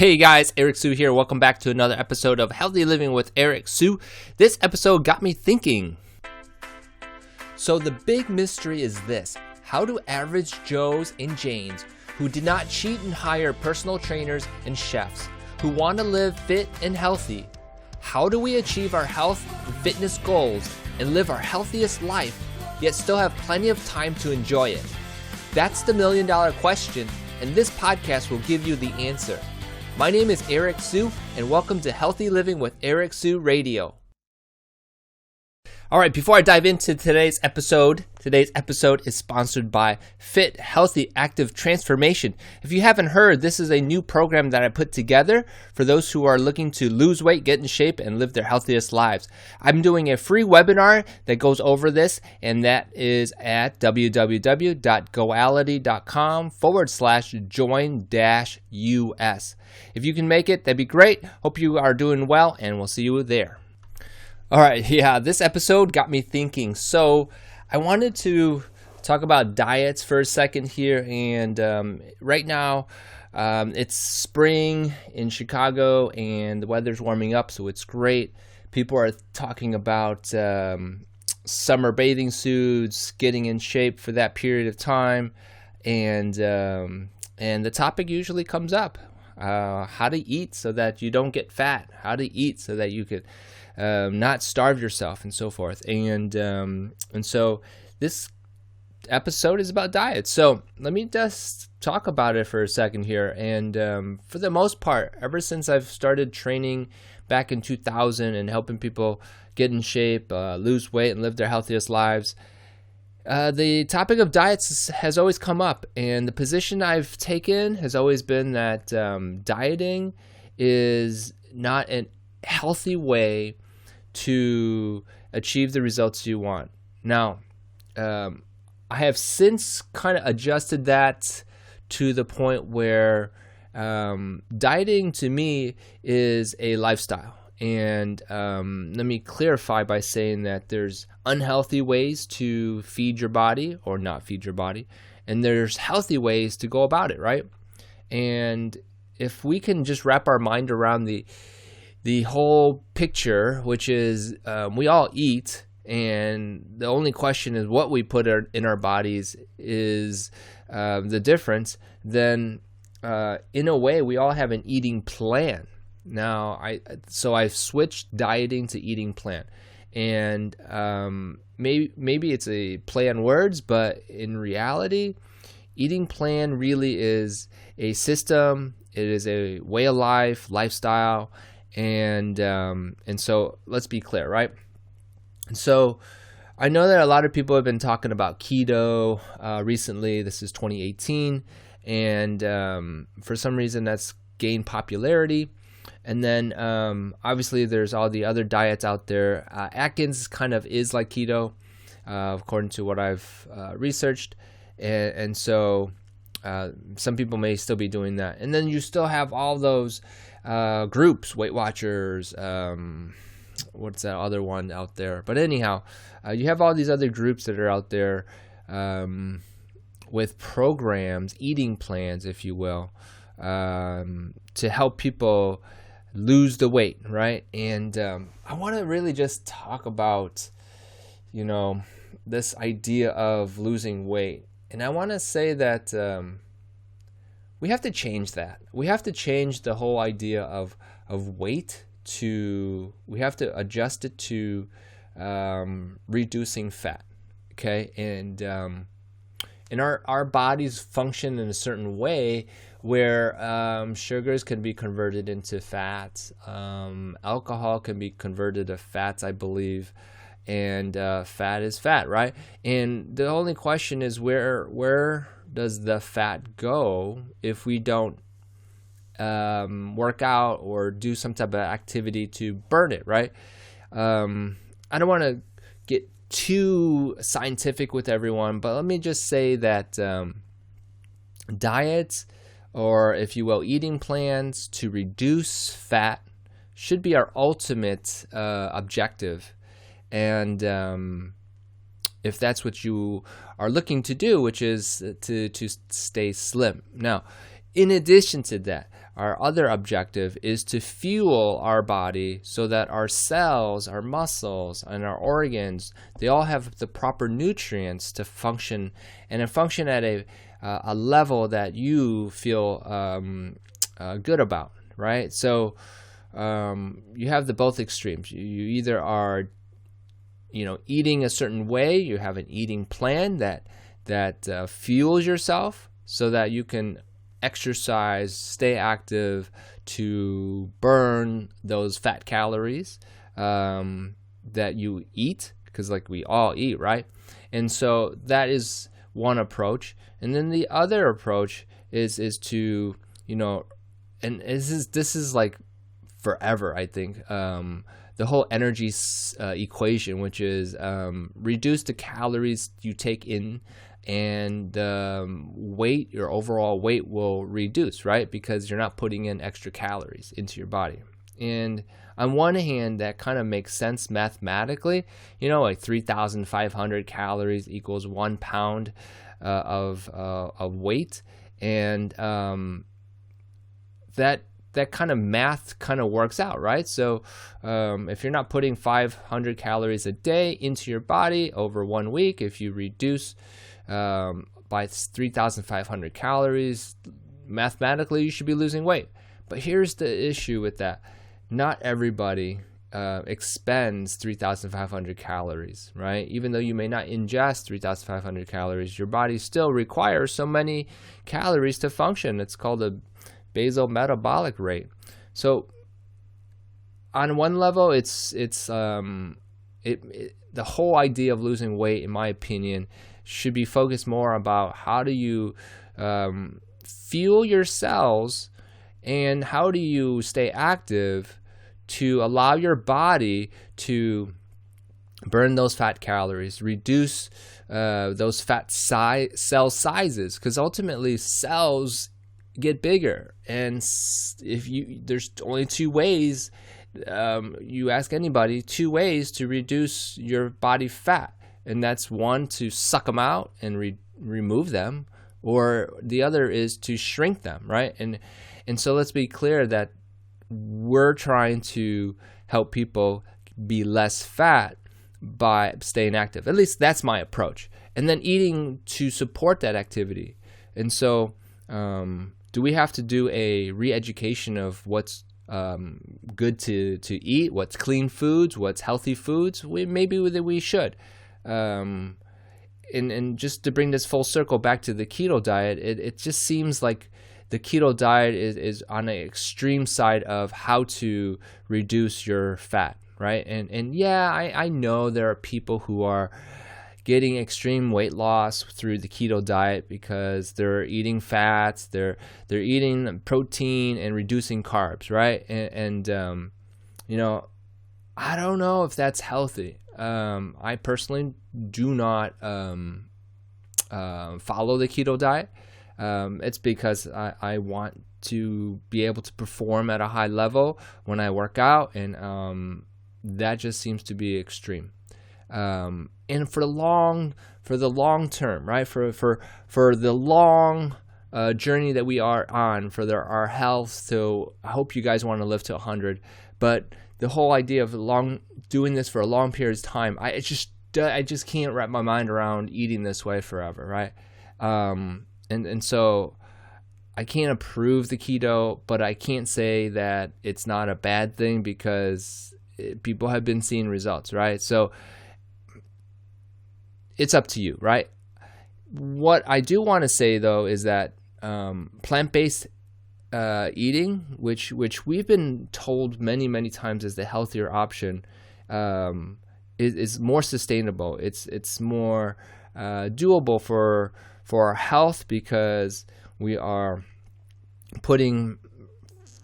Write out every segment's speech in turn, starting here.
Hey guys, Eric Sue here. Welcome back to another episode of Healthy Living with Eric Sue. This episode got me thinking. So the big mystery is this: how do average Joes and Janes who did not cheat and hire personal trainers and chefs, who want to live fit and healthy, how do we achieve our health and fitness goals and live our healthiest life, yet still have plenty of time to enjoy it? That's the million-dollar question, and this podcast will give you the answer. My name is Eric Sue, and welcome to Healthy Living with Eric Sue Radio. All right, before I dive into today's episode is sponsored by Fit, Healthy, Active Transformation. If you haven't heard, this is a new program that I put together for those who are looking to lose weight, get in shape, and live their healthiest lives. I'm doing a free webinar that goes over this, and that is at www.goality.com/join-us. If you can make it, that'd be great. Hope you are doing well, and we'll see you there. All right, this episode got me thinking. So I wanted to talk about diets for a second here. And right now, it's spring in Chicago, and the weather's warming up, so it's great. People are talking about summer bathing suits, getting in shape for that period of time. And the topic usually comes up. How to eat so that you don't get fat. How to eat so that you could not starve yourself, and so forth. And so this episode is about diet. So let me just talk about it for a second here. And for the most part, ever since I've started training back in 2000 and helping people get in shape, lose weight, and live their healthiest lives, the topic of diets has always come up. And the position I've taken has always been that dieting is not a healthy way to achieve the results you want. Now, I have since kind of adjusted that to the point where dieting to me is a lifestyle. And let me clarify by saying that there's unhealthy ways to feed your body or not feed your body, and there's healthy ways to go about it, right? And if we can just wrap our mind around the whole picture, which is we all eat, and the only question is what we put in our bodies is the difference, then in a way we all have an eating plan. Now, I've switched dieting to eating plan, and maybe it's a play on words, but in reality, eating plan really is a system. It is a way of life, lifestyle, and so let's be clear, right? And so I know that a lot of people have been talking about keto recently. This is 2018, and for some reason that's gained popularity. And then obviously there's all the other diets out there. Atkins kind of is like keto, according to what I've researched. And so some people may still be doing that. And then you still have all those groups, Weight Watchers, what's that other one out there? But anyhow, you have all these other groups that are out there with programs, eating plans, if you will, to help people lose the weight, right? And I want to really just talk about, this idea of losing weight. And I want to say that we have to change that. We have to change the whole idea of weight we have to adjust it to reducing fat, okay? And our bodies function in a certain way where sugars can be converted into fats, alcohol can be converted to fats, I believe, and fat is fat, right? And the only question is where does the fat go if we don't work out or do some type of activity to burn it, right? I don't want to get too scientific with everyone, but let me just say that diets, or if you will, eating plans to reduce fat should be our ultimate objective. And if that's what you are looking to do, which is to stay slim. Now, in addition to that, our other objective is to fuel our body so that our cells, our muscles, and our organs, they all have the proper nutrients to function, and to function at a level that you feel good about, right? So you have the both extremes. You either are, eating a certain way, you have an eating plan that fuels yourself so that you can exercise, stay active to burn those fat calories that you eat, because like we all eat, right? And so that is one approach. And then the other approach is to, and this is like forever, I think, the whole energy equation, which is reduce the calories you take in, and your overall weight will reduce, right? Because you're not putting in extra calories into your body. And on one hand, that kind of makes sense mathematically, like 3,500 calories equals 1 pound of weight. And that kind of math kind of works out, right? So if you're not putting 500 calories a day into your body over 1 week, if you reduce by 3,500 calories, mathematically you should be losing weight. But here's the issue with that. Not everybody expends 3,500 calories, right? Even though you may not ingest 3,500 calories, your body still requires so many calories to function. It's called a basal metabolic rate. So on one level, the whole idea of losing weight, in my opinion, should be focused more about how do you fuel your cells and how do you stay active to allow your body to burn those fat calories, reduce those fat cell sizes, because ultimately cells get bigger. And there's only two ways, you ask anybody, two ways to reduce your body fat. And that's one, to suck them out and remove them, or the other is to shrink them, right? And so let's be clear that we're trying to help people be less fat by staying active. At least that's my approach. And then eating to support that activity. And so do we have to do a re-education of what's good to eat, what's clean foods, what's healthy foods? Maybe we should. And just to bring this full circle back to the keto diet, it just seems like the keto diet is on an extreme side of how to reduce your fat, right? And yeah, I know there are people who are getting extreme weight loss through the keto diet because they're eating fats, they're eating protein and reducing carbs, right? And I don't know if that's healthy. I personally do not follow the keto diet. It's because I want to be able to perform at a high level when I work out, and that just seems to be extreme. And for the long term, right? For the long journey that we are on for our health. So I hope you guys want to live to 100, but the whole idea of doing this for a long period of time, I just can't wrap my mind around eating this way forever, right? And so I can't approve the keto, but I can't say that it's not a bad thing because people have been seeing results, right? So it's up to you, right? What I do want to say though is that plant-based eating, which we've been told many times is the healthier option, is more sustainable. It's more doable for our health because we are putting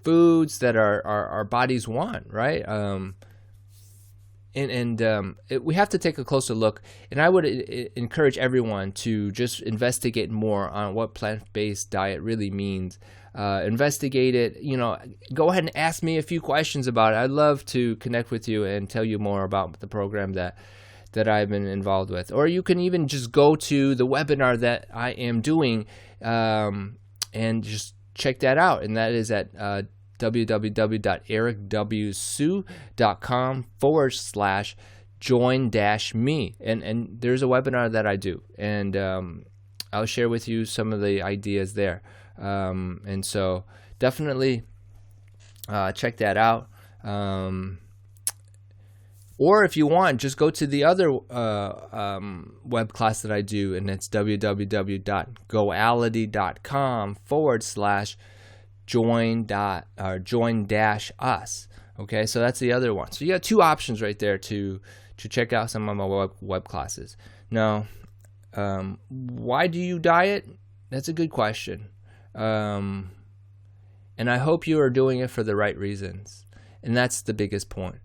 foods that our bodies want, right? We have to take a closer look, and I would encourage everyone to just investigate more on what plant-based diet really means. Investigate it, go ahead and ask me a few questions about it. I'd love to connect with you and tell you more about the program that I've been involved with. Or you can even just go to the webinar that I am doing and just check that out, and that is at www.ericwsu.com/join-me, and there's a webinar that I do, and I'll share with you some of the ideas there, and so definitely check that out. Or if you want, just go to the other web class that I do, and it's www.goality.com/join-us. Okay, so that's the other one. So you got two options right there to check out some of my web classes. Now, why do you diet? That's a good question. And I hope you are doing it for the right reasons. And that's the biggest point.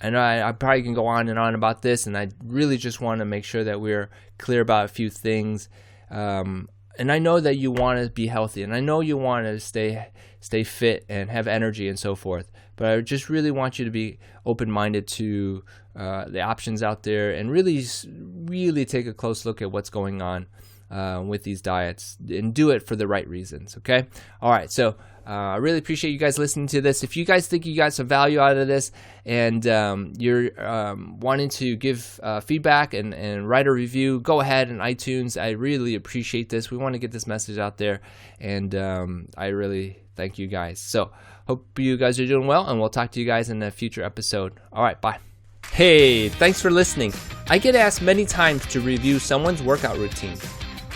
I know I probably can go on and on about this, and I really just want to make sure that we're clear about a few things. And I know that you want to be healthy, and I know you want to stay fit and have energy and so forth. But I just really want you to be open-minded to the options out there, and really take a close look at what's going on with these diets, and do it for the right reasons. Okay. All right. So I really appreciate you guys listening to this. If you guys think you got some value out of this, and you're wanting to give feedback and write a review, go ahead in iTunes. I really appreciate this. We want to get this message out there, and I really thank you guys. So hope you guys are doing well, and we'll talk to you guys in a future episode. All right. Bye. Hey, thanks for listening. I get asked many times to review someone's workout routine.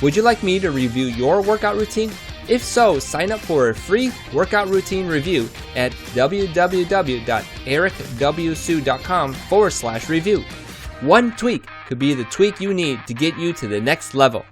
Would you like me to review your workout routine? If so, sign up for a free workout routine review at www.ericwsu.com/review. One tweak could be the tweak you need to get you to the next level.